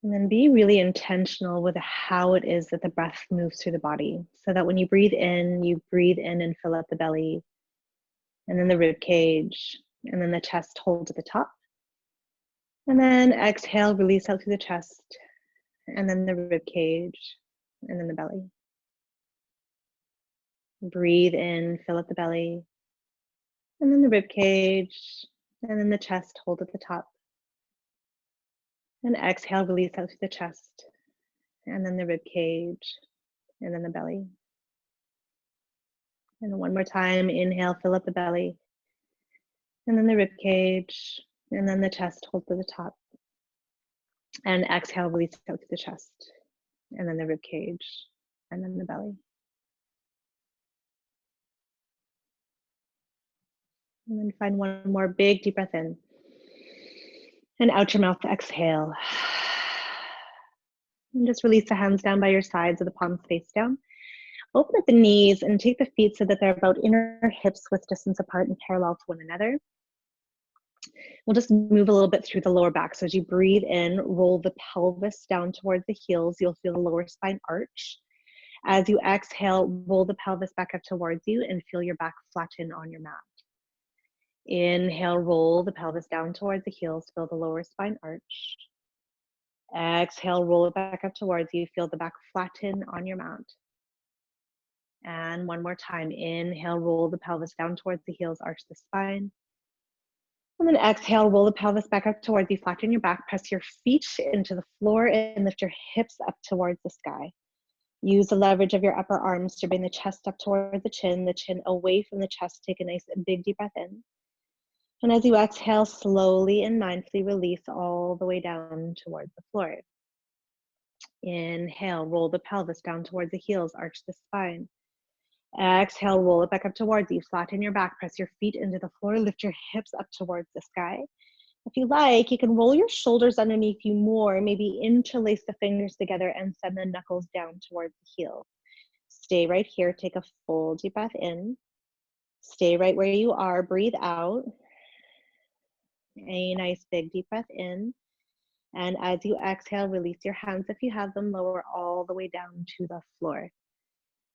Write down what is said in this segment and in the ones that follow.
And then be really intentional with how it is that the breath moves through the body. So that when you breathe in and fill up the belly, and then the rib cage, and then the chest hold at the top. And then exhale, release out through the chest, and then the rib cage, and then the belly. Breathe in, fill up the belly, and then the rib cage, and then the chest hold at the top. And exhale, release out through the chest, and then the rib cage, and then the belly. And one more time, inhale, fill up the belly, and then the rib cage, and then the chest hold to the top. And exhale, release out through the chest, and then the rib cage, and then the belly. And then find one more big deep breath in. And out your mouth, exhale. And just release the hands down by your sides with the palms face down. Open at the knees and take the feet so that they're about inner hips width distance apart and parallel to one another. We'll just move a little bit through the lower back. So as you breathe in, roll the pelvis down towards the heels. You'll feel the lower spine arch. As you exhale, roll the pelvis back up towards you and feel your back flatten on your mat. Inhale, roll the pelvis down towards the heels. Feel the lower spine arch. Exhale, roll it back up towards you. Feel the back flatten on your mat. And one more time. Inhale, roll the pelvis down towards the heels, arch the spine. And then exhale, roll the pelvis back up towards you, flatten your back, press your feet into the floor and lift your hips up towards the sky. Use the leverage of your upper arms to bring the chest up toward the chin away from the chest. Take a nice big deep breath in. And as you exhale, slowly and mindfully release all the way down towards the floor. Inhale, roll the pelvis down towards the heels, arch the spine. Exhale, roll it back up towards you, flatten your back, press your feet into the floor, lift your hips up towards the sky. If you like, you can roll your shoulders underneath you more, maybe interlace the fingers together and send the knuckles down towards the heel. Stay right here, take a full deep breath in. Stay right where you are, breathe out. A nice big deep breath in. And as you exhale, release your hands if you have them, lower all the way down to the floor.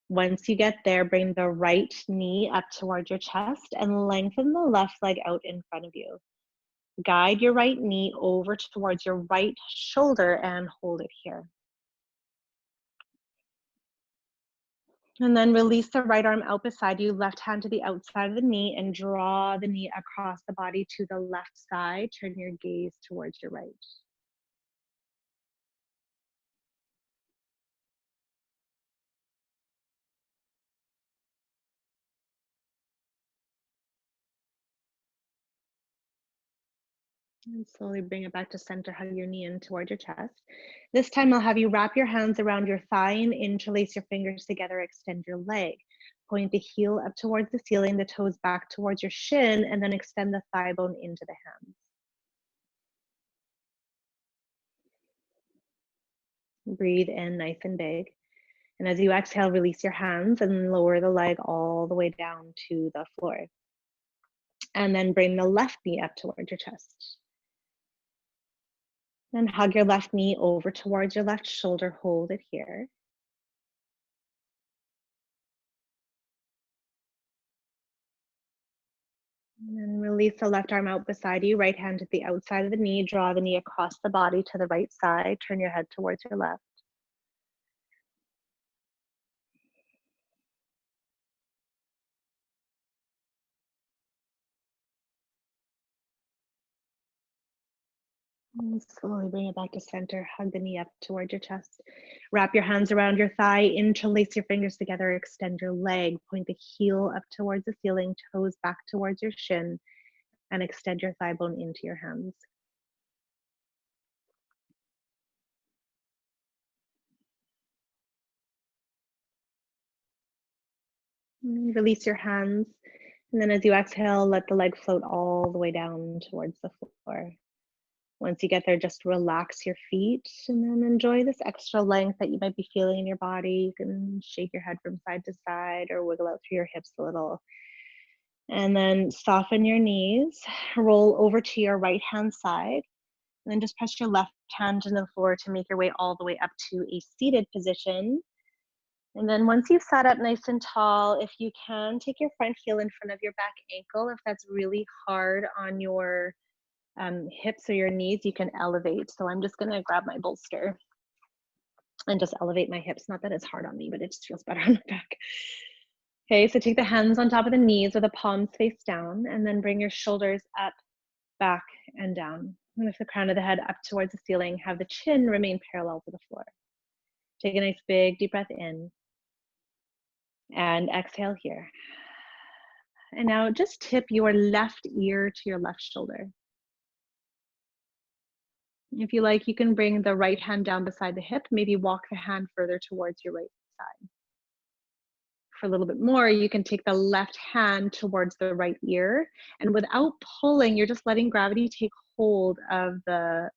Once you get there, bring the right knee up towards your chest and lengthen the left leg out in front of you. Guide your right knee over towards your right shoulder and hold it here. And then release the right arm out beside you, left hand to the outside of the knee, and draw the knee across the body to the left side. Turn your gaze towards your right. And slowly bring it back to center, hug your knee in toward your chest. This time I'll have you wrap your hands around your thigh and interlace your fingers together, extend your leg. Point the heel up towards the ceiling, the toes back towards your shin, and then extend the thigh bone into the hands. Breathe in nice and big. And as you exhale, release your hands and lower the leg all the way down to the floor. And then bring the left knee up towards your chest. Then hug your left knee over towards your left shoulder, hold it here. And then release the left arm out beside you, right hand to the outside of the knee, draw the knee across the body to the right side, turn your head towards your left. And slowly bring it back to center, hug the knee up towards your chest. Wrap your hands around your thigh, interlace your fingers together, extend your leg, point the heel up towards the ceiling, toes back towards your shin, and extend your thigh bone into your hands. And release your hands. And then as you exhale, let the leg float all the way down towards the floor. Once you get there, just relax your feet and then enjoy this extra length that you might be feeling in your body. You can shake your head from side to side or wiggle out through your hips a little. And then soften your knees, roll over to your right hand side. And then just press your left hand to the floor to make your way all the way up to a seated position. And then once you've sat up nice and tall, if you can, take your front heel in front of your back ankle. If that's really hard on your hips or your knees, you can elevate. So I'm just gonna grab my bolster and just elevate my hips. Not that it's hard on me, but it just feels better on my back. Okay, so take the hands on top of the knees with the palms face down, and then bring your shoulders up, back, and down. Lift the crown of the head up towards the ceiling. Have the chin remain parallel to the floor. Take a nice big deep breath in. And exhale here. And now just tip your left ear to your left shoulder. If you like, you can bring the right hand down beside the hip, maybe walk the hand further towards your right side. For a little bit more, you can take the left hand towards the right ear, and without pulling, you're just letting gravity take hold of the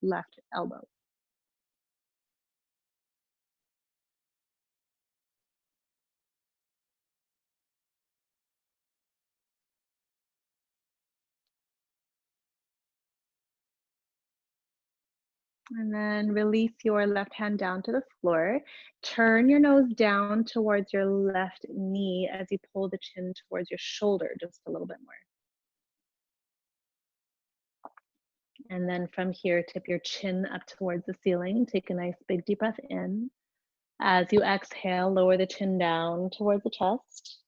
left elbow. And then release your left hand down to the floor. Turn your nose down towards your left knee as you pull the chin towards your shoulder just a little bit more. And then from here, tip your chin up towards the ceiling. Take a nice big deep breath in. As you exhale, lower the chin down towards the chest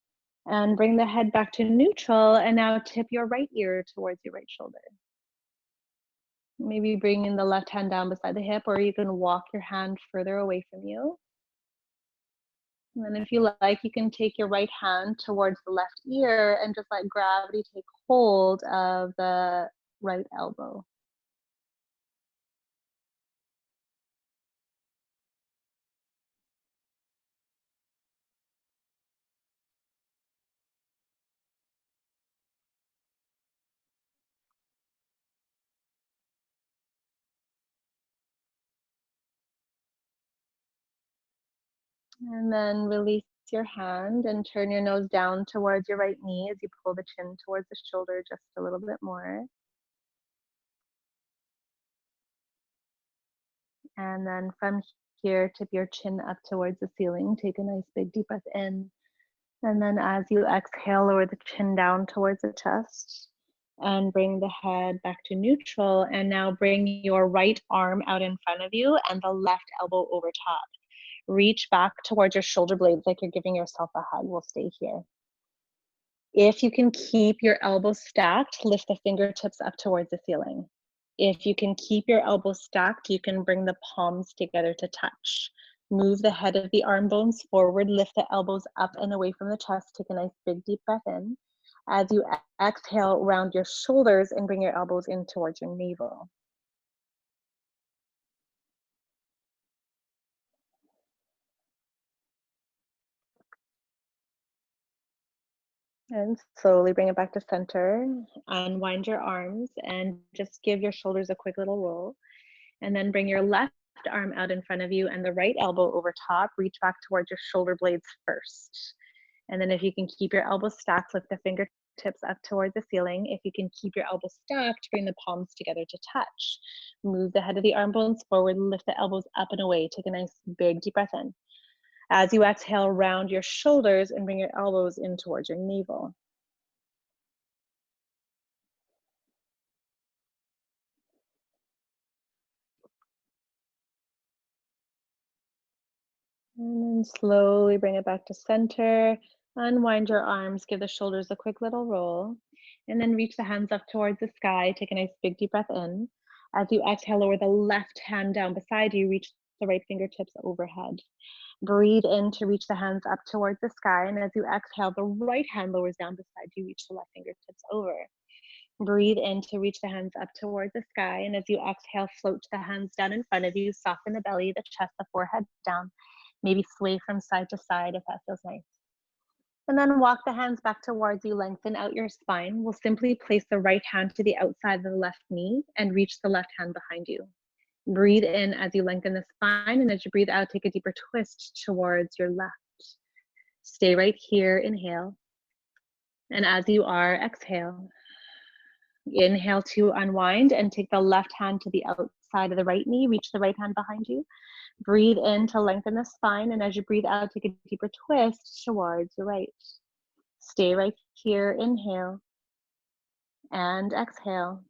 and bring the head back to neutral. And now tip your right ear towards your right shoulder. Maybe bring in the left hand down beside the hip, or you can walk your hand further away from you. And then if you like, you can take your right hand towards the left ear and just let gravity take hold of the right elbow. And then release your hand and turn your nose down towards your right knee as you pull the chin towards the shoulder just a little bit more. And then from here, tip your chin up towards the ceiling. Take a nice big deep breath in. And then as you exhale, lower the chin down towards the chest and bring the head back to neutral. And now bring your right arm out in front of you and the left elbow over top. Reach back towards your shoulder blades like you're giving yourself a hug. We'll stay here. If you can keep your elbows stacked, lift the fingertips up towards the ceiling. If you can keep your elbows stacked, you can bring the palms together to touch. Move the head of the arm bones forward, lift the elbows up and away from the chest. Take a nice big deep breath in. As you exhale, round your shoulders and bring your elbows in towards your navel. And slowly bring it back to center. Unwind your arms and just give your shoulders a quick little roll. And then bring your left arm out in front of you and the right elbow over top. Reach back towards your shoulder blades first. And then if you can keep your elbows stacked, lift the fingertips up towards the ceiling. If you can keep your elbows stacked, bring the palms together to touch. Move the head of the arm bones forward, lift the elbows up and away. Take a nice big deep breath in. As you exhale, round your shoulders and bring your elbows in towards your navel. And then slowly bring it back to center. Unwind your arms, give the shoulders a quick little roll. And then reach the hands up towards the sky. Take a nice big deep breath in. As you exhale, lower the left hand down beside you. Reach the right fingertips overhead. Breathe in to reach the hands up towards the sky. And as you exhale, the right hand lowers down beside you. Reach the left fingertips over. Breathe in to reach the hands up towards the sky. And as you exhale, float the hands down in front of you. Soften the belly, the chest, the forehead down. Maybe sway from side to side if that feels nice. And then walk the hands back towards you, lengthen out your spine. We'll simply place the right hand to the outside of the left knee and reach the left hand behind you. Breathe in as you lengthen the spine, and as you breathe out, take a deeper twist towards your left. Stay right here, inhale. And as you are, exhale. Inhale to unwind and take the left hand to the outside of the right knee. Reach the right hand behind you. Breathe in to lengthen the spine, and as you breathe out, take a deeper twist towards your right. Stay right here. Inhale and exhale.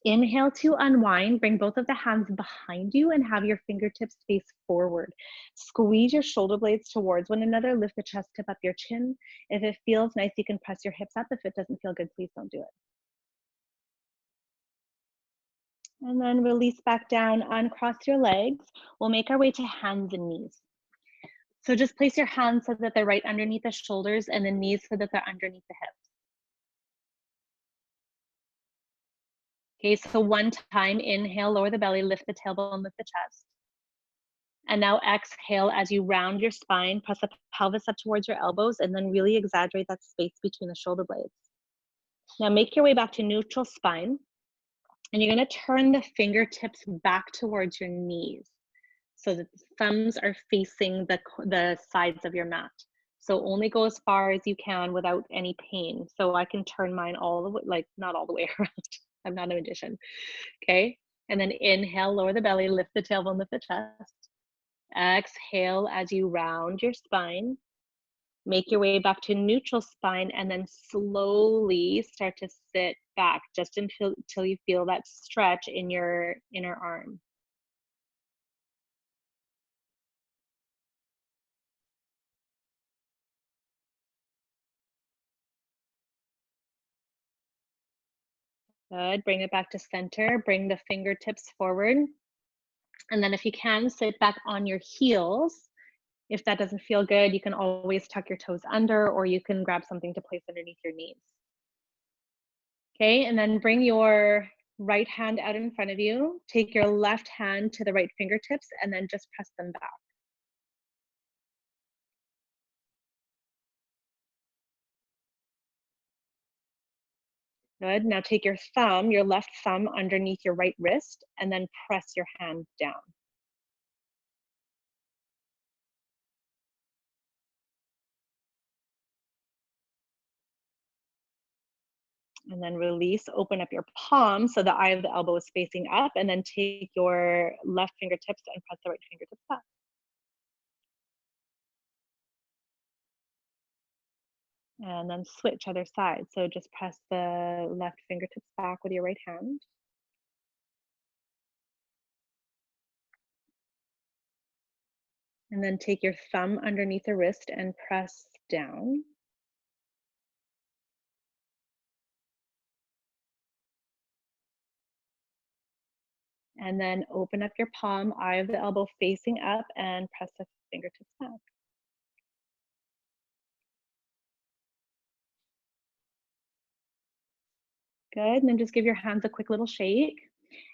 Inhale to unwind. Bring both of the hands behind you and have your fingertips face forward. Squeeze your shoulder blades towards one another. Lift the chest, tip up your chin. If it feels nice, you can press your hips up. If it doesn't feel good, please don't do it. And then release back down, uncross your legs. We'll make our way to hands and knees. So just place your hands so that they're right underneath the shoulders and the knees so that they're underneath the hips. Okay, so one time, inhale, lower the belly, lift the tailbone, lift the chest. And now exhale as you round your spine, press the pelvis up towards your elbows, and then really exaggerate that space between the shoulder blades. Now make your way back to neutral spine, and you're gonna turn the fingertips back towards your knees so that the thumbs are facing the sides of your mat. So only go as far as you can without any pain. So I can turn mine all the way, like not all the way around. I'm not a magician, okay? And then inhale, lower the belly, lift the tailbone, lift the chest. Exhale as you round your spine. Make your way back to neutral spine and then slowly start to sit back just until you feel that stretch in your inner arm. Good, bring it back to center, bring the fingertips forward. And then if you can, sit back on your heels. If that doesn't feel good, you can always tuck your toes under, or you can grab something to place underneath your knees. Okay, and then bring your right hand out in front of you. Take your left hand to the right fingertips and then just press them back. Good, now take your thumb, your left thumb underneath your right wrist and then press your hand down. And then release, open up your palm so the eye of the elbow is facing up, and then take your left fingertips and press the right fingertips back. And then switch other side. So just press the left fingertips back with your right hand. And then take your thumb underneath the wrist and press down. And then open up your palm, eye of the elbow facing up, and press the fingertips back. Good, and then just give your hands a quick little shake.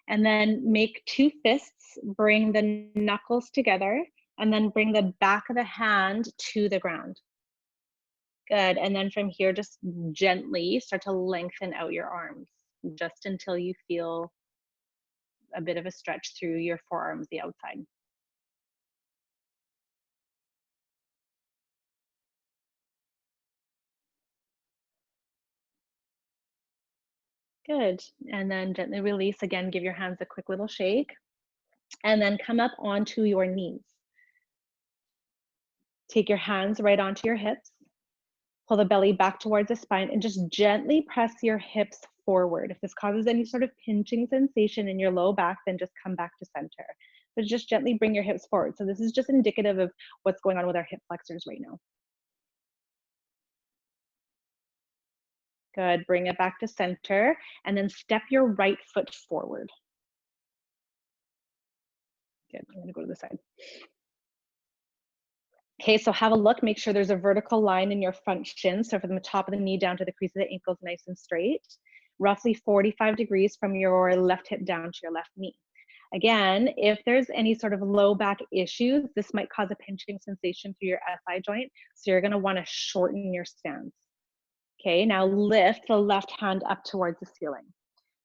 And then make two fists, bring the knuckles together, and then bring the back of the hand to the ground. Good, and then from here, just gently start to lengthen out your arms, just until you feel a bit of a stretch through your forearms, the outside. Good, and then gently release. Again, give your hands a quick little shake, and then come up onto your knees. Take your hands right onto your hips. Pull the belly back towards the spine and just gently press your hips forward. If this causes any sort of pinching sensation in your low back, then just come back to center. But just gently bring your hips forward. So this is just indicative of what's going on with our hip flexors right now. Good, bring it back to center and then step your right foot forward. Good, I'm gonna go to the side. Okay, so have a look, make sure there's a vertical line in your front shin. So from the top of the knee down to the crease of the ankles, nice and straight. Roughly 45 degrees from your left hip down to your left knee. Again, if there's any sort of low back issues, this might cause a pinching sensation through your SI joint. So you're gonna wanna shorten your stance. Okay, now lift the left hand up towards the ceiling.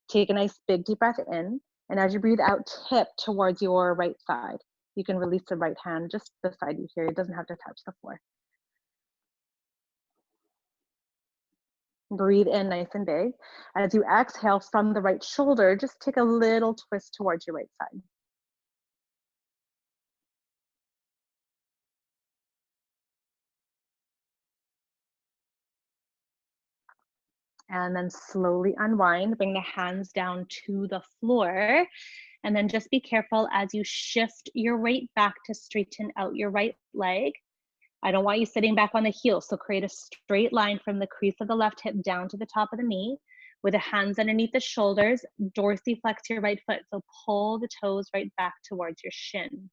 Take a nice big deep breath in, and as you breathe out, tip towards your right side. You can release the right hand just beside you here. It doesn't have to touch the floor. Breathe in nice and big. As you exhale from the right shoulder, just take a little twist towards your right side. And then slowly unwind, bring the hands down to the floor. And then just be careful as you shift your weight back to straighten out your right leg. I don't want you sitting back on the heel, so create a straight line from the crease of the left hip down to the top of the knee with the hands underneath the shoulders. Dorsiflex your right foot, so pull the toes right back towards your shin.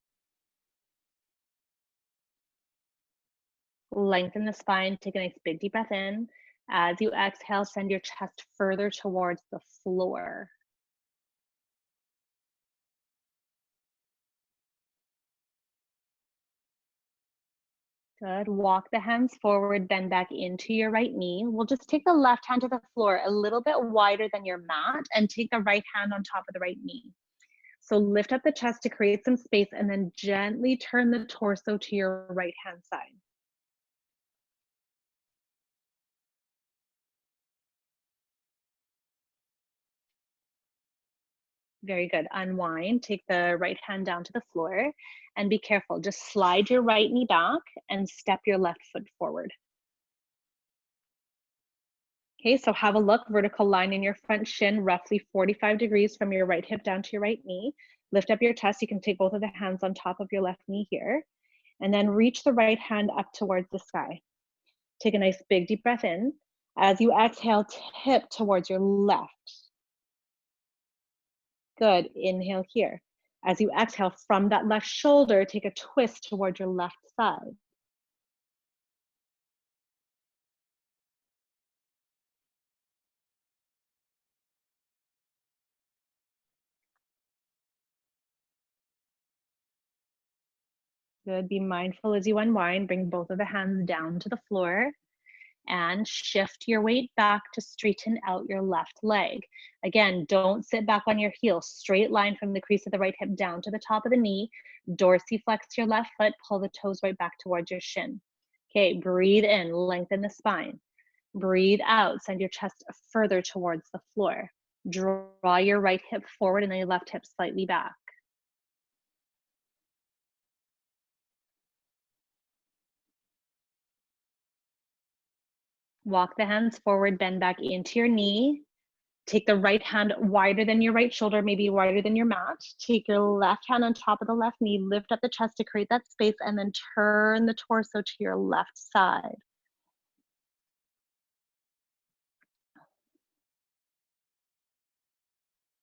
Lengthen the spine, take a nice big deep breath in. As you exhale, send your chest further towards the floor. Good. Walk the hands forward, bend back into your right knee. We'll just take the left hand to the floor a little bit wider than your mat and take the right hand on top of the right knee. So lift up the chest to create some space and then gently turn the torso to your right hand side. Very good. Unwind, take the right hand down to the floor and be careful. Just slide your right knee back and step your left foot forward. Okay, so have a look, vertical line in your front shin, roughly 45 degrees from your right hip down to your right knee. Lift up your chest. You can take both of the hands on top of your left knee here. And then reach the right hand up towards the sky. Take a nice big deep breath in. As you exhale, tip towards your left. Good, inhale here. As you exhale from that left shoulder, take a twist towards your left side. Good, be mindful as you unwind, bring both of the hands down to the floor and shift your weight back to straighten out your left leg. Again, don't sit back on your heel, straight line from the crease of the right hip down to the top of the knee, dorsiflex your left foot, pull the toes right back towards your shin. Okay, breathe in, lengthen the spine. Breathe out, send your chest further towards the floor. Draw your right hip forward and then your left hip slightly back. Walk the hands forward, bend back into your knee. Take the right hand wider than your right shoulder, maybe wider than your mat. Take your left hand on top of the left knee, lift up the chest to create that space, and then turn the torso to your left side.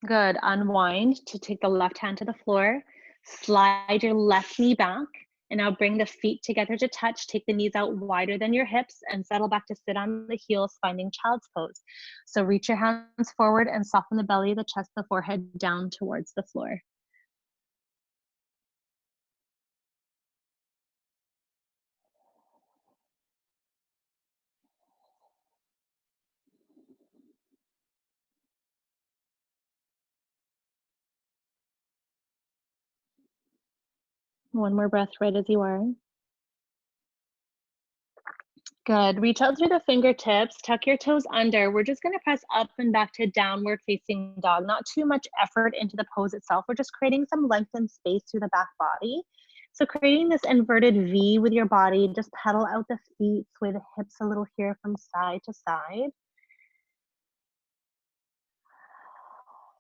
Good. Unwind to take the left hand to the floor. Slide your left knee back. And now bring the feet together to touch. Take the knees out wider than your hips and settle back to sit on the heels, finding child's pose. So reach your hands forward and soften the belly, the chest, the forehead down towards the floor. One more breath right as you are. Good. Reach out through the fingertips, tuck your toes under. We're just gonna press up and back to downward facing dog. Not too much effort into the pose itself. We're just creating some length and space through the back body. So creating this inverted V with your body, just pedal out the feet, sway the hips a little here from side to side.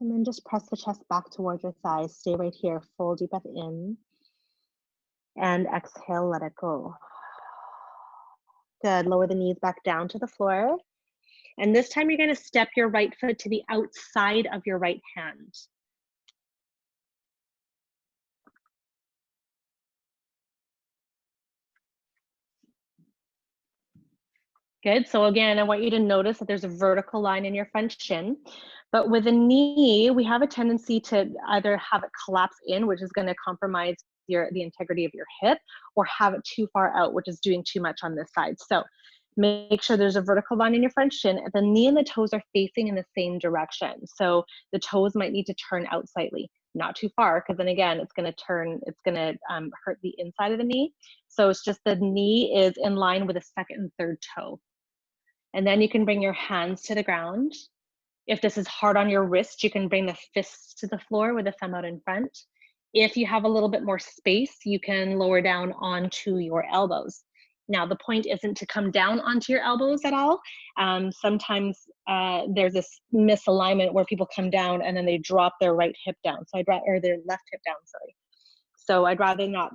And then just press the chest back towards your thighs. Stay right here, full deep breath in. And exhale, let it go. Good, lower the knees back down to the floor. And this time you're gonna step your right foot to the outside of your right hand. Good, so again, I want you to notice that there's a vertical line in your front shin, but with a knee, we have a tendency to either have it collapse in, which is gonna compromise the integrity of your hip, or have it too far out, which is doing too much on this side. So make sure there's a vertical line in your front shin, and the knee and the toes are facing in the same direction. So the toes might need to turn out slightly, not too far, because then again, it's gonna hurt the inside of the knee. So it's just the knee is in line with the second and third toe. And then you can bring your hands to the ground. If this is hard on your wrist, you can bring the fists to the floor with the thumb out in front. If you have a little bit more space, you can lower down onto your elbows. Now, the point isn't to come down onto your elbows at all. Sometimes there's this misalignment where people come down and then they drop their right hip down. So or their left hip down, sorry. So I'd rather not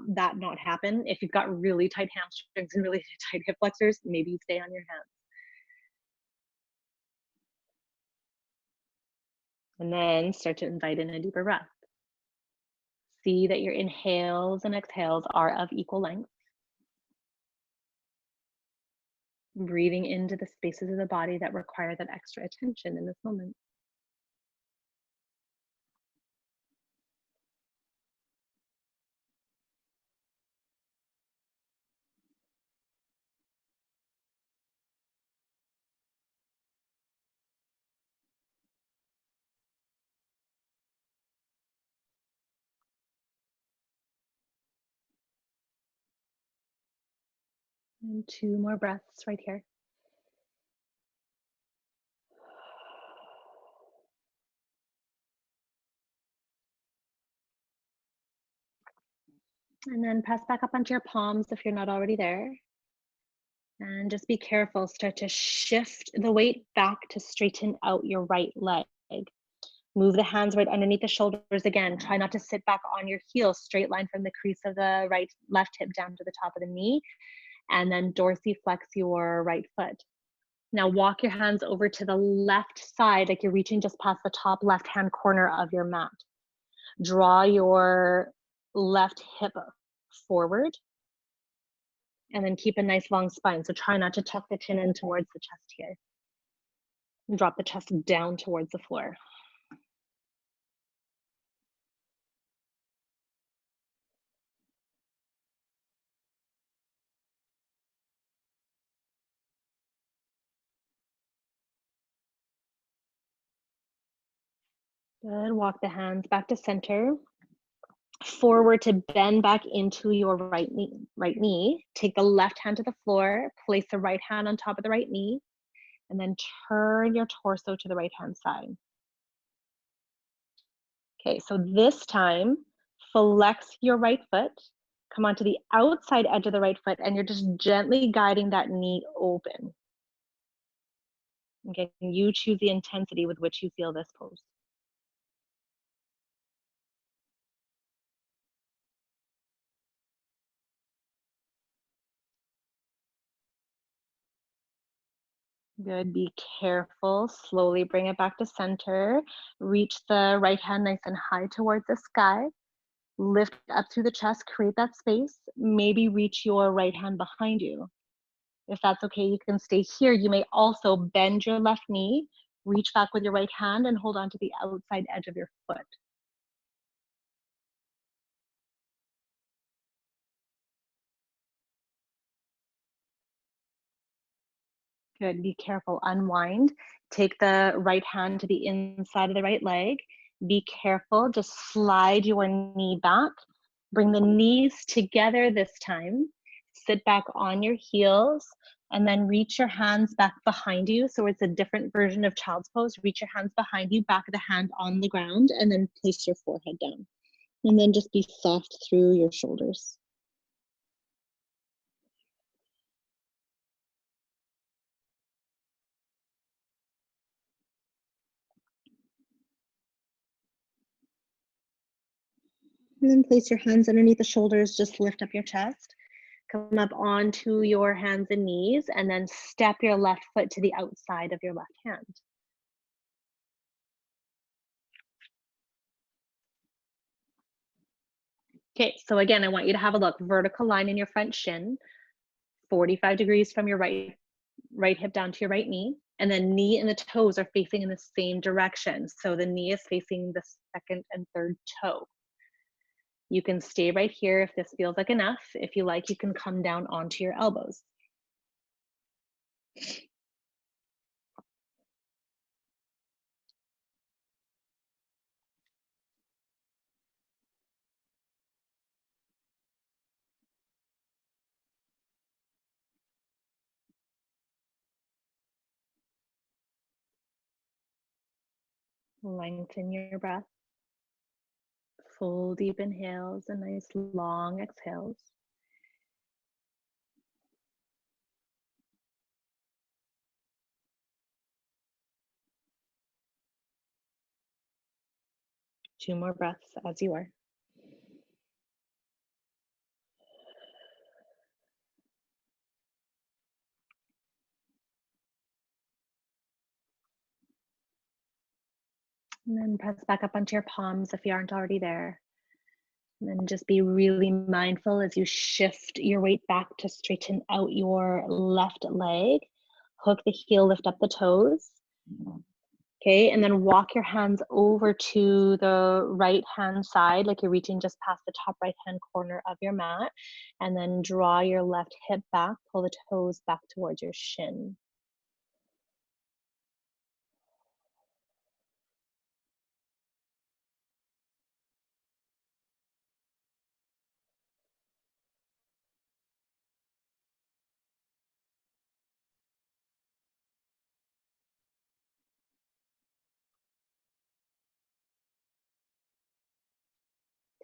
happen. If you've got really tight hamstrings and really tight hip flexors, maybe you stay on your hands. And then start to invite in a deeper breath. See that your inhales and exhales are of equal length. Breathing into the spaces of the body that require that extra attention in this moment. And 2 more breaths right here. And then press back up onto your palms if you're not already there. And just be careful, start to shift the weight back to straighten out your right leg. Move the hands right underneath the shoulders again. Try not to sit back on your heels, straight line from the crease of the left hip down to the top of the knee. And then dorsiflex your right foot. Now walk your hands over to the left side, like you're reaching just past the top left-hand corner of your mat. Draw your left hip forward and then keep a nice long spine. So try not to tuck the chin in towards the chest here. And drop the chest down towards the floor. Good, walk the hands back to center. Forward to bend back into your right knee. Take the left hand to the floor, place the right hand on top of the right knee, and then turn your torso to the right hand side. Okay, so this time, flex your right foot, come onto the outside edge of the right foot, and you're just gently guiding that knee open. Okay, you choose the intensity with which you feel this pose. Good, be careful, slowly bring it back to center. Reach the right hand nice and high towards the sky. Lift up through the chest, create that space. Maybe reach your right hand behind you. If that's okay, you can stay here. You may also bend your left knee, reach back with your right hand and hold on to the outside edge of your foot. Good, be careful, unwind. Take the right hand to the inside of the right leg. Be careful, just slide your knee back. Bring the knees together this time. Sit back on your heels and then reach your hands back behind you. So it's a different version of child's pose. Reach your hands behind you, back of the hand on the ground, and then place your forehead down. And then just be soft through your shoulders. And then place your hands underneath the shoulders, just lift up your chest. Come up onto your hands and knees, and then step your left foot to the outside of your left hand. Okay, so again, I want you to have a look. Vertical line in your front shin, 45 degrees from your right hip down to your right knee, and then knee and the toes are facing in the same direction. So the knee is facing the second and third toe. You can stay right here if this feels like enough. If you like, you can come down onto your elbows. Lengthen your breath. Full deep inhales and nice long exhales. Two more breaths as you are. And then press back up onto your palms if you aren't already there. And then just be really mindful as you shift your weight back to straighten out your left leg. Hook the heel, lift up the toes. Okay, and then walk your hands over to the right hand side, like you're reaching just past the top right hand corner of your mat. And then draw your left hip back, pull the toes back towards your shin.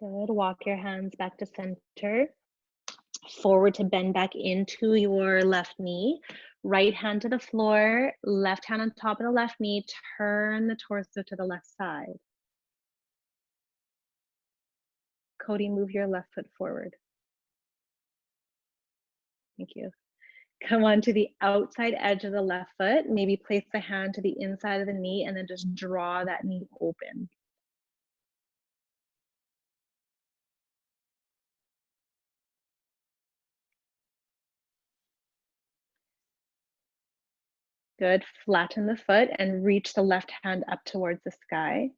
Good. Walk your hands back to center. Forward to bend back into your left knee. Right hand to the floor, left hand on top of the left knee. Turn the torso to the left side. Cody, move your left foot forward. Thank you. Come on to the outside edge of the left foot. Maybe place the hand to the inside of the knee and then just draw that knee open. Good. Flatten the foot and reach the left hand up towards the sky.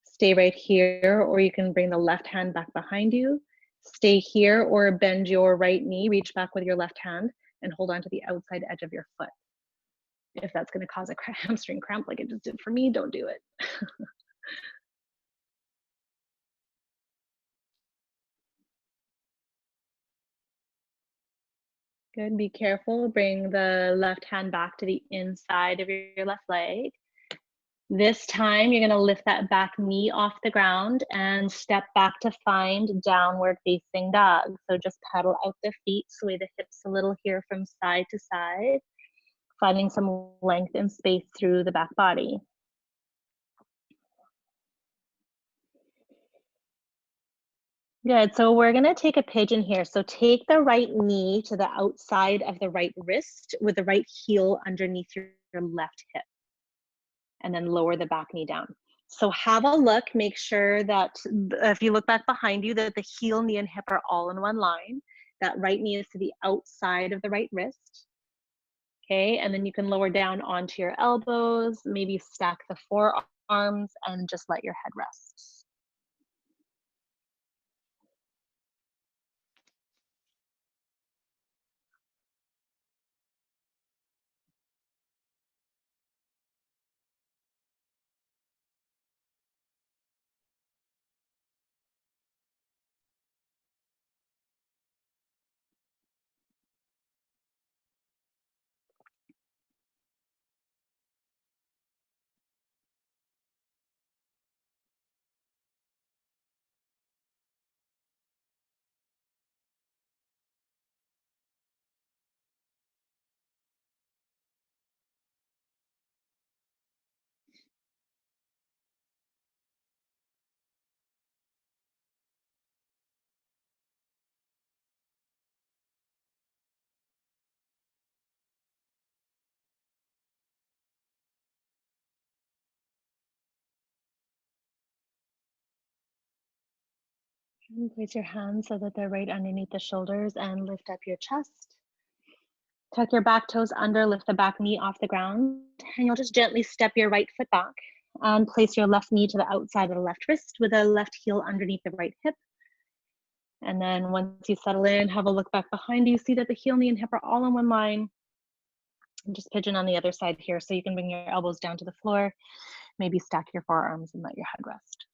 Stay right here, or you can bring the left hand back behind you. Stay here or bend your right knee, reach back with your left hand and hold on to the outside edge of your foot. If that's going to cause a hamstring cramp like it just did for me, don't do it. Good. Be careful. Bring the left hand back to the inside of your left leg. This time, you're going to lift that back knee off the ground and step back to find downward facing dog. So just pedal out the feet, sway the hips a little here from side to side, finding some length and space through the back body. Good. So we're going to take a pigeon here. So take the right knee to the outside of the right wrist with the right heel underneath your left hip, and then lower the back knee down. So have a look, make sure that if you look back behind you, that the heel, knee, and hip are all in one line. That right knee is to the outside of the right wrist. Okay, and then you can lower down onto your elbows, maybe stack the forearms and just let your head rest. And place your hands so that they're right underneath the shoulders and lift up your chest. Tuck your back toes under, lift the back knee off the ground, and you'll just gently step your right foot back and place your left knee to the outside of the left wrist with the left heel underneath the right hip. And then once you settle in, have a look back behind you, see that the heel, knee, and hip are all in one line. And just pigeon on the other side here so you can bring your elbows down to the floor, maybe stack your forearms and let your head rest.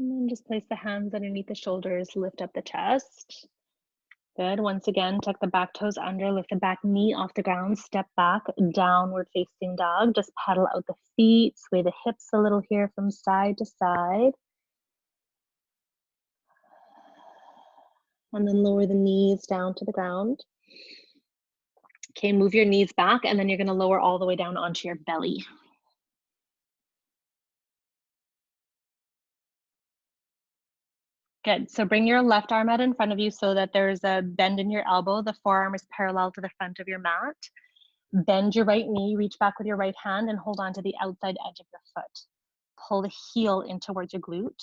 And then just place the hands underneath the shoulders, lift up the chest. Good. Once again, tuck the back toes under, lift the back knee off the ground, step back, downward facing dog. Just pedal out the feet, sway the hips a little here from side to side. And then lower the knees down to the ground. Okay, move your knees back, and then you're gonna lower all the way down onto your belly. Good. So bring your left arm out in front of you so that there's a bend in your elbow. The forearm is parallel to the front of your mat. Bend your right knee, reach back with your right hand and hold on to the outside edge of your foot. Pull the heel in towards your glute.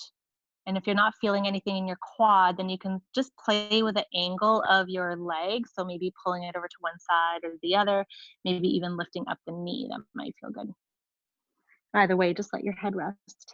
And if you're not feeling anything in your quad, then you can just play with the angle of your leg. So maybe pulling it over to one side or the other, maybe even lifting up the knee. That might feel good. Either way, just let your head rest.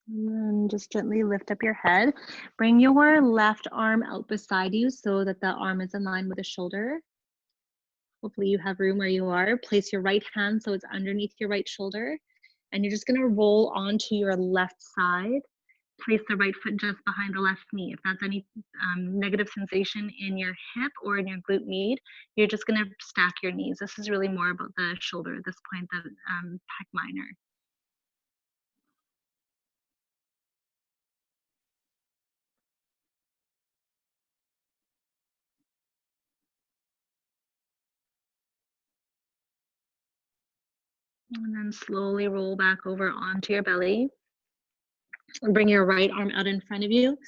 And then just gently lift up your head. Bring your left arm out beside you so that the arm is in line with the shoulder. Hopefully you have room where you are. Place your right hand so it's underneath your right shoulder. And you're just gonna roll onto your left side. Place the right foot just behind the left knee. If that's any negative sensation in your hip or in your glute med, you're just gonna stack your knees. This is really more about the shoulder at this point, the pec minor. And then slowly roll back over onto your belly. And bring your right arm out in front of you.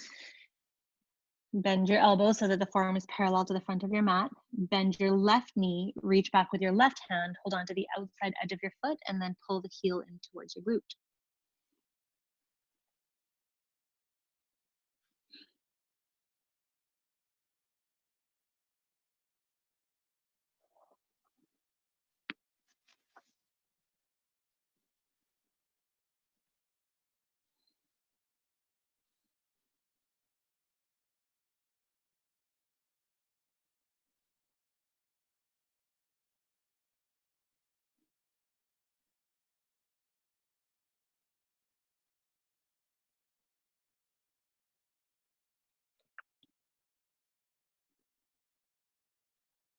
Bend your elbow so that the forearm is parallel to the front of your mat. Bend your left knee, reach back with your left hand, hold on to the outside edge of your foot, and then pull the heel in towards your glute.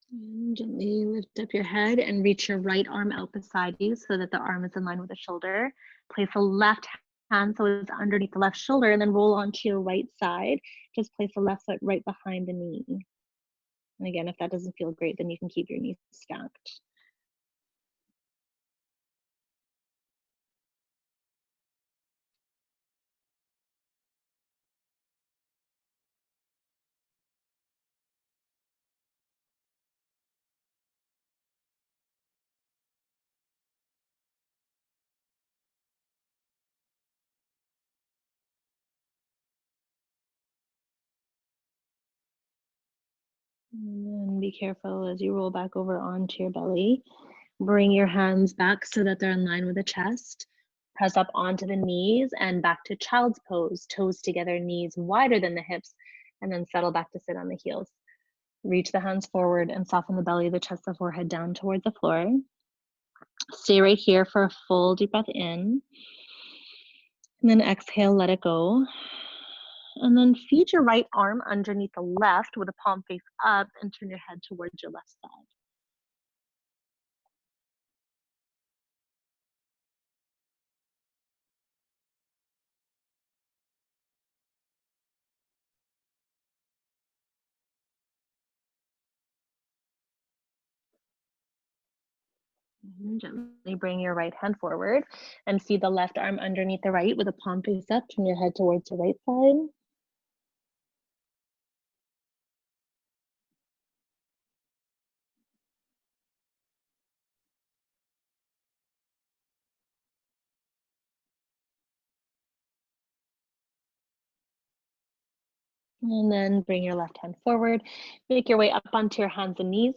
And gently lift up your head and reach your right arm out beside you so that the arm is in line with the shoulder. Place the left hand so it's underneath the left shoulder and then roll onto your right side. Just place the left foot right behind the knee. And again, if that doesn't feel great, then you can keep your knees stacked. And be careful as you roll back over onto your belly. Bring your hands back so that they're in line with the chest. Press up onto the knees and back to child's pose. Toes together, knees wider than the hips, and then settle back to sit on the heels. Reach the hands forward and soften the belly, the chest, the forehead down towards the floor. Stay right here for a full deep breath in. And then exhale, let it go. And then feed your right arm underneath the left with the palm face up and turn your head towards your left side. And gently bring your right hand forward and feed the left arm underneath the right with the palm face up. Turn your head towards the right side. And then bring your left hand forward. Make your way up onto your hands and knees.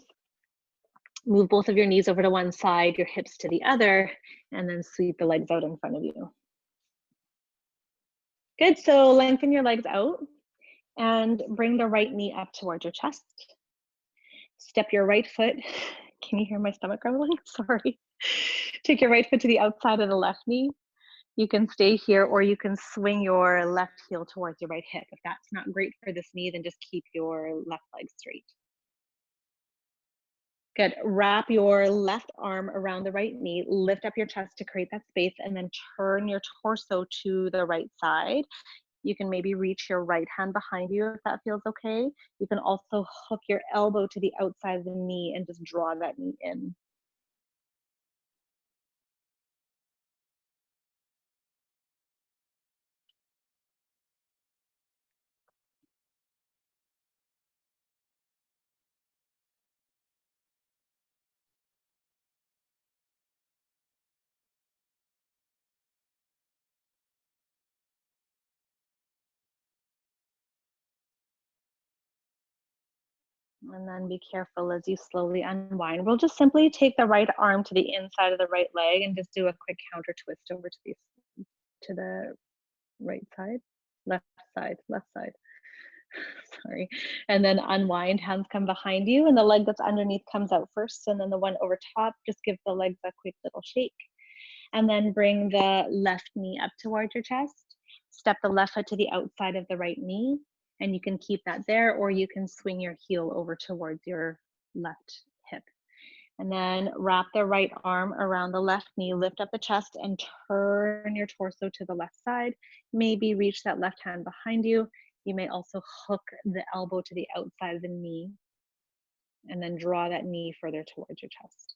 Move both of your knees over to one side, your hips to the other, and then sweep the legs out in front of you. Good, so lengthen your legs out and bring the right knee up towards your chest. Step your right foot. Can you hear my stomach grumbling? Sorry. Take your right foot to the outside of the left knee. You can stay here or you can swing your left heel towards your right hip. If that's not great for this knee, then just keep your left leg straight. Good. Wrap your left arm around the right knee, lift up your chest to create that space, and then turn your torso to the right side. You can maybe reach your right hand behind you if that feels okay. You can also hook your elbow to the outside of the knee and just draw that knee in. And then be careful as you slowly unwind. We'll just simply take the right arm to the inside of the right leg and just do a quick counter twist over to the right side, left side, left side. Sorry. And then unwind, hands come behind you, and the leg that's underneath comes out first, and then the one over top, just give the legs a quick little shake. And then bring the left knee up towards your chest. Step the left foot to the outside of the right knee, and you can keep that there, or you can swing your heel over towards your left hip. And then wrap the right arm around the left knee, lift up the chest and turn your torso to the left side. Maybe reach that left hand behind you. You may also hook the elbow to the outside of the knee and then draw that knee further towards your chest.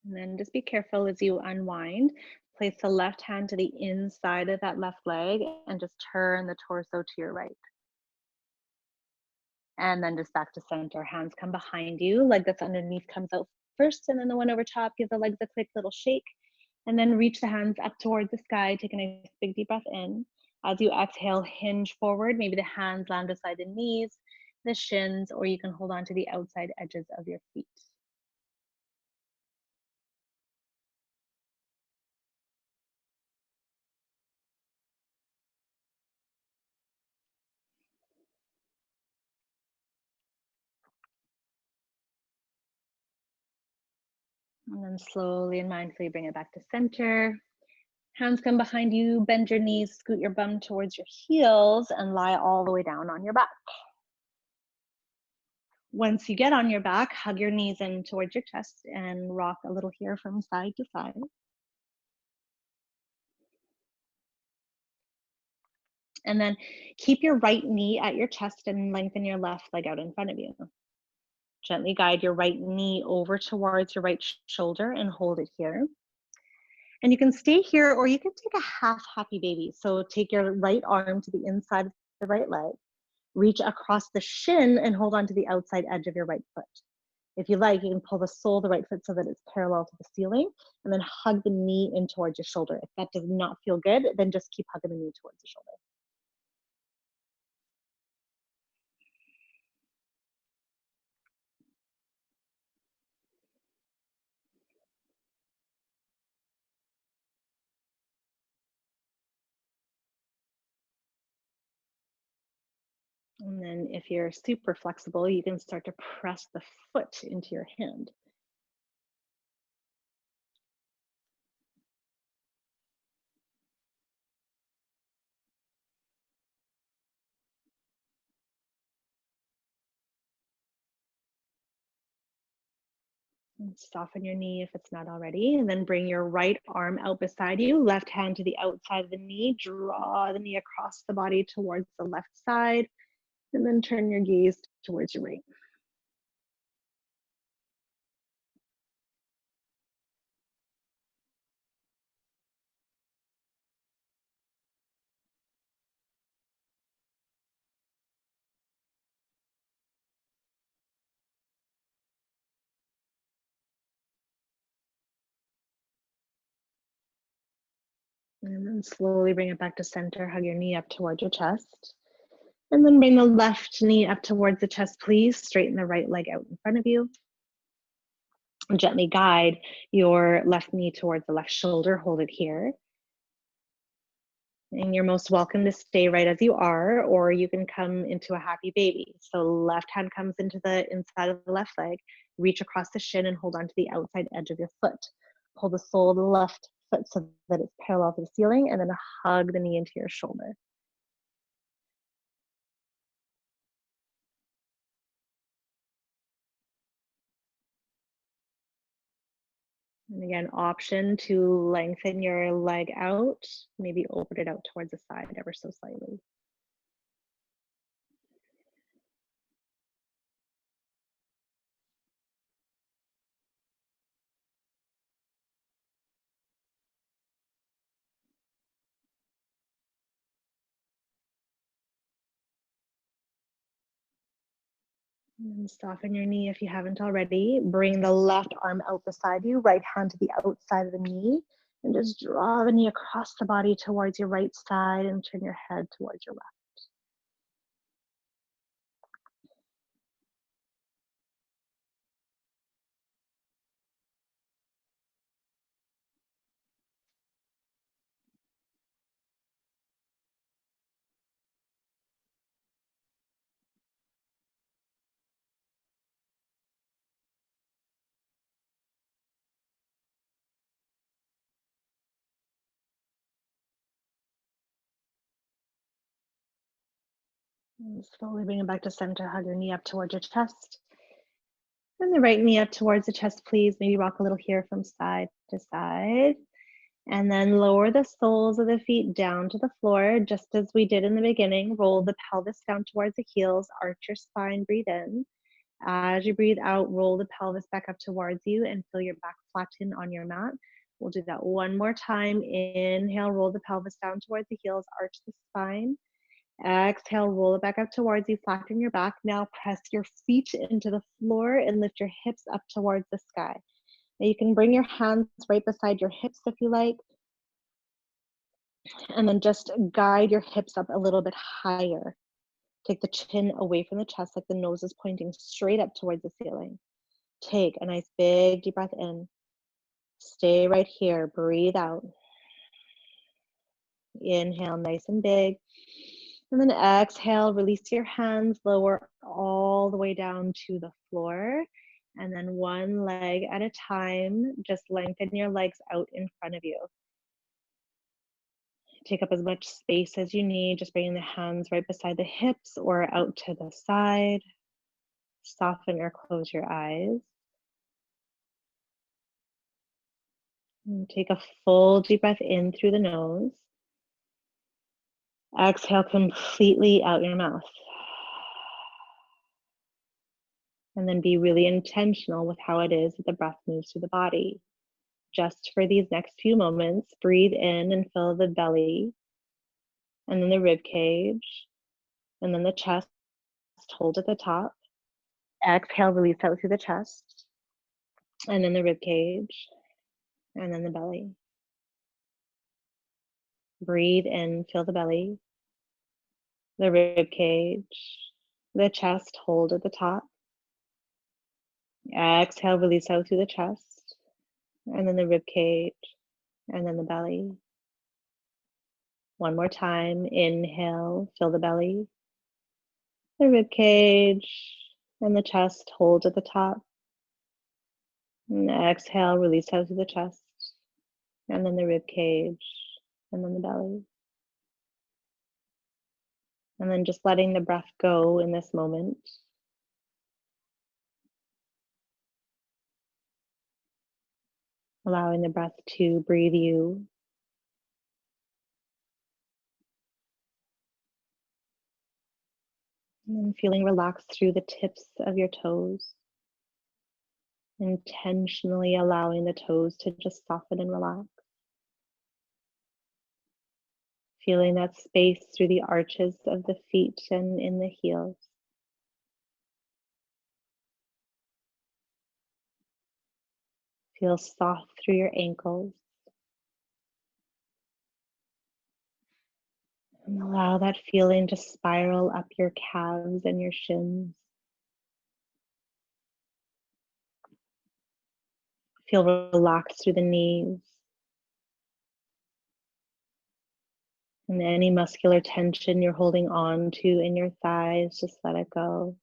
And then just be careful as you unwind. Place the left hand to the inside of that left leg and just turn the torso to your right. And then just back to center. Hands come behind you. Leg that's underneath comes out first, and then the one over top, give the legs a quick little shake. And then reach the hands up towards the sky. Take a nice big deep breath in. As you exhale, hinge forward. Maybe the hands land beside the knees, the shins, or you can hold on to the outside edges of your feet. And then slowly and mindfully bring it back to center. Hands come behind you, bend your knees, scoot your bum towards your heels, and lie all the way down on your back. Once you get on your back, hug your knees in towards your chest and rock a little here from side to side. And then keep your right knee at your chest and lengthen your left leg out in front of you. Gently guide your right knee over towards your right shoulder and hold it here. And you can stay here or you can take a half happy baby. So take your right arm to the inside of the right leg, reach across the shin and hold on to the outside edge of your right foot. If you like, you can pull the sole of the right foot so that it's parallel to the ceiling and then hug the knee in towards your shoulder. If that does not feel good, then just keep hugging the knee towards the shoulder. And then if you're super flexible, you can start to press the foot into your hand. Soften your knee if it's not already, and then bring your right arm out beside you, left hand to the outside of the knee, draw the knee across the body towards the left side, and then turn your gaze towards your right. And then slowly bring it back to center, hug your knee up towards your chest. And then bring the left knee up towards the chest, please. Straighten the right leg out in front of you. And gently guide your left knee towards the left shoulder. Hold it here. And you're most welcome to stay right as you are, or you can come into a happy baby. So left hand comes into the inside of the left leg, reach across the shin and hold on to the outside edge of your foot. Pull the sole of the left foot so that it's parallel to the ceiling, and then hug the knee into your shoulder. And again, option to lengthen your leg out, maybe open it out towards the side ever so slightly. And soften your knee if you haven't already. Bring the left arm out beside you, right hand to the outside of the knee, and just draw the knee across the body towards your right side and turn your head towards your left. And slowly bring it back to center, hug your knee up towards your chest. And the right knee up towards the chest, please. Maybe rock a little here from side to side. And then lower the soles of the feet down to the floor, just as we did in the beginning. Roll the pelvis down towards the heels, arch your spine, breathe in. As you breathe out, roll the pelvis back up towards you and feel your back flatten on your mat. We'll do that one more time. Inhale, roll the pelvis down towards the heels, arch the spine. Exhale, roll it back up towards you, flatten your back. Now press your feet into the floor and lift your hips up towards the sky. Now you can bring your hands right beside your hips if you like, and then just guide your hips up a little bit higher. Take the chin away from the chest, like the nose is pointing straight up towards the ceiling. Take a nice big deep breath in. Stay right here, breathe out. Inhale, nice and big. And then exhale, release your hands, lower all the way down to the floor. And then one leg at a time, just lengthen your legs out in front of you. Take up as much space as you need, just bringing the hands right beside the hips or out to the side. Soften or close your eyes. And take a full deep breath in through the nose. Exhale completely out your mouth. And then be really intentional with how it is that the breath moves through the body. Just for these next few moments, breathe in and fill the belly, and then the rib cage, and then the chest, hold at the top. Exhale, release out through the chest, and then the rib cage, and then the belly. Breathe in, fill the belly, the rib cage, the chest, hold at the top. Exhale, release out through the chest, and then the rib cage, and then the belly. One more time. Inhale, fill the belly, the rib cage, and the chest, hold at the top. And exhale, release out through the chest, and then the rib cage, and then the belly. And then just letting the breath go in this moment. allowing the breath to breathe you. And then feeling relaxed through the tips of your toes, intentionally allowing the toes to just soften and relax. Feeling that space through the arches of the feet and in the heels. Feel soft through your ankles. And allow that feeling to spiral up your calves and your shins. Feel relaxed through the knees. And any muscular tension you're holding on to in your thighs, just let it go.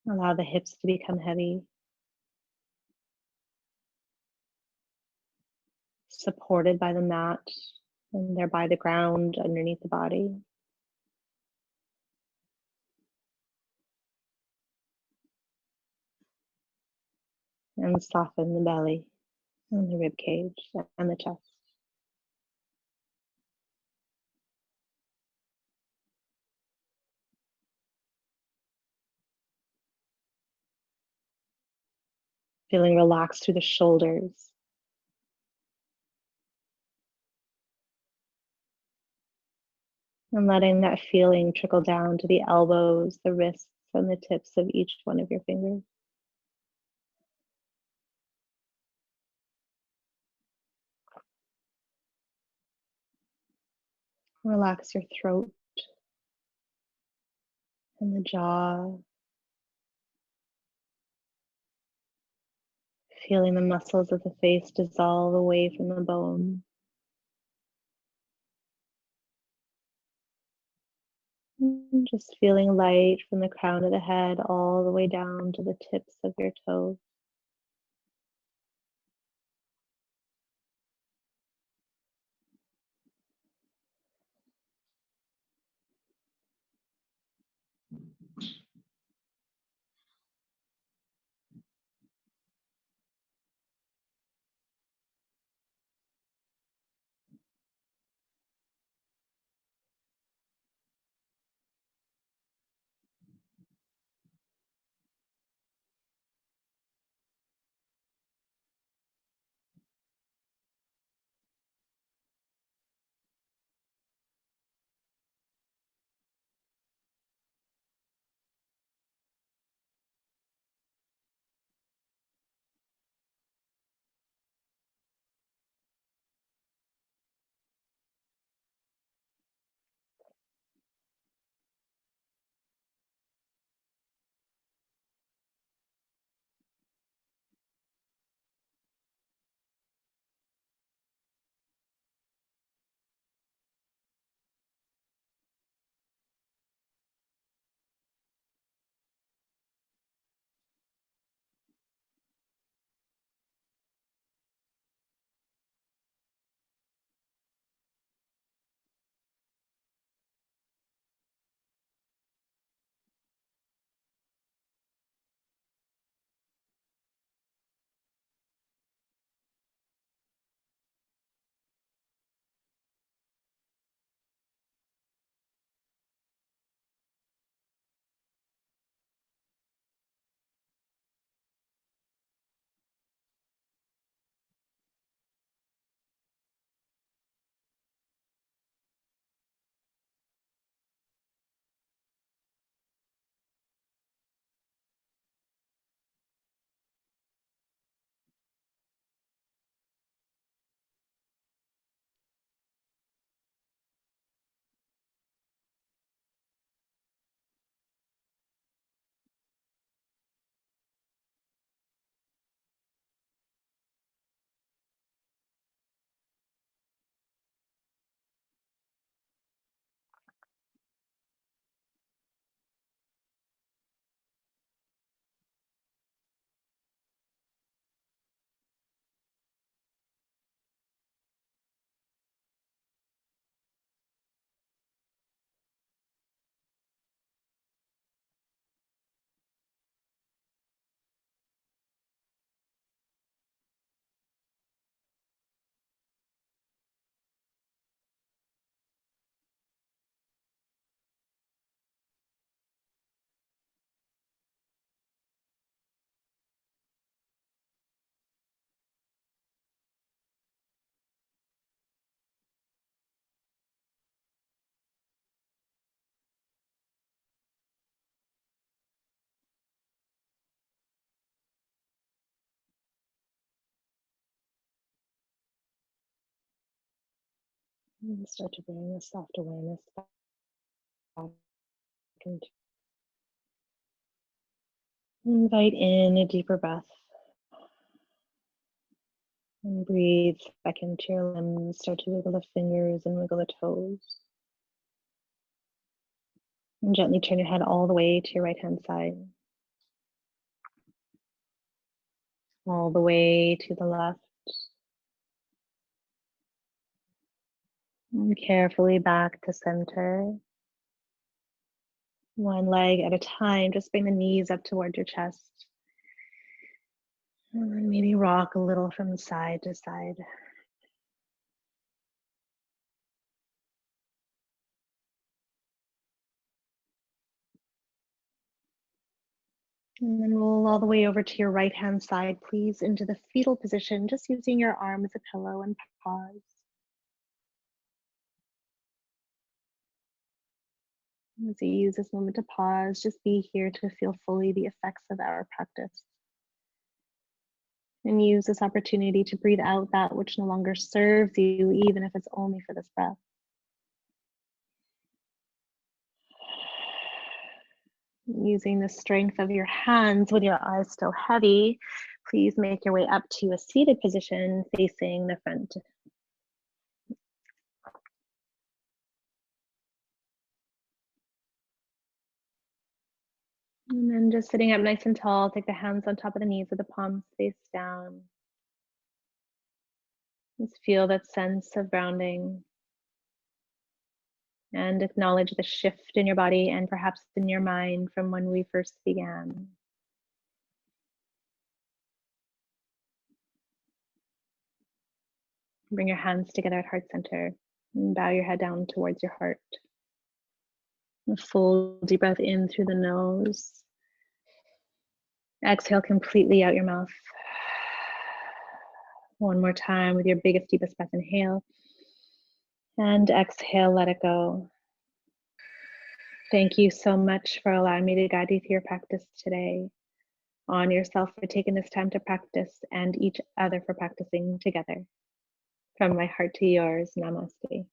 Allow the hips to become heavy, supported by the mat and thereby the ground underneath the body. And soften the belly and the rib cage and the chest. Feeling relaxed through the shoulders. And letting that feeling trickle down to the elbows, the wrists, and the tips of each one of your fingers. Relax your throat and the jaw. Feeling the muscles of the face dissolve away from the bone. And just feeling light from the crown of the head all the way down to the tips of your toes. And start to bring a soft awareness back into. Invite in a deeper breath. And breathe back into your limbs. Start to wiggle the fingers and wiggle the toes. And gently turn your head all the way to your right hand side. All the way to the left. And carefully back to center. One leg at a time. Just bring the knees up towards your chest. And then maybe rock a little from side to side. And then roll all the way over to your right hand side, please, into the fetal position, just using your arm as a pillow, and pause. As you use this moment to pause, just be here to feel fully the effects of our practice. And use this opportunity to breathe out that which no longer serves you, even if it's only for this breath. Using the strength of your hands with your eyes still heavy, please make your way up to a seated position facing the front. And then just sitting up nice and tall, take the hands on top of the knees with the palms face down. Just feel that sense of grounding and acknowledge the shift in your body and perhaps in your mind from when we first began. Bring your hands together at heart center and bow your head down towards your heart. A full deep breath in through the nose. Exhale completely out your mouth. One more time with your biggest, deepest breath. Inhale. And exhale, let it go. Thank you so much for allowing me to guide you through your practice today. Honor yourself for taking this time to practice and each other for practicing together. From my heart to yours, namaste.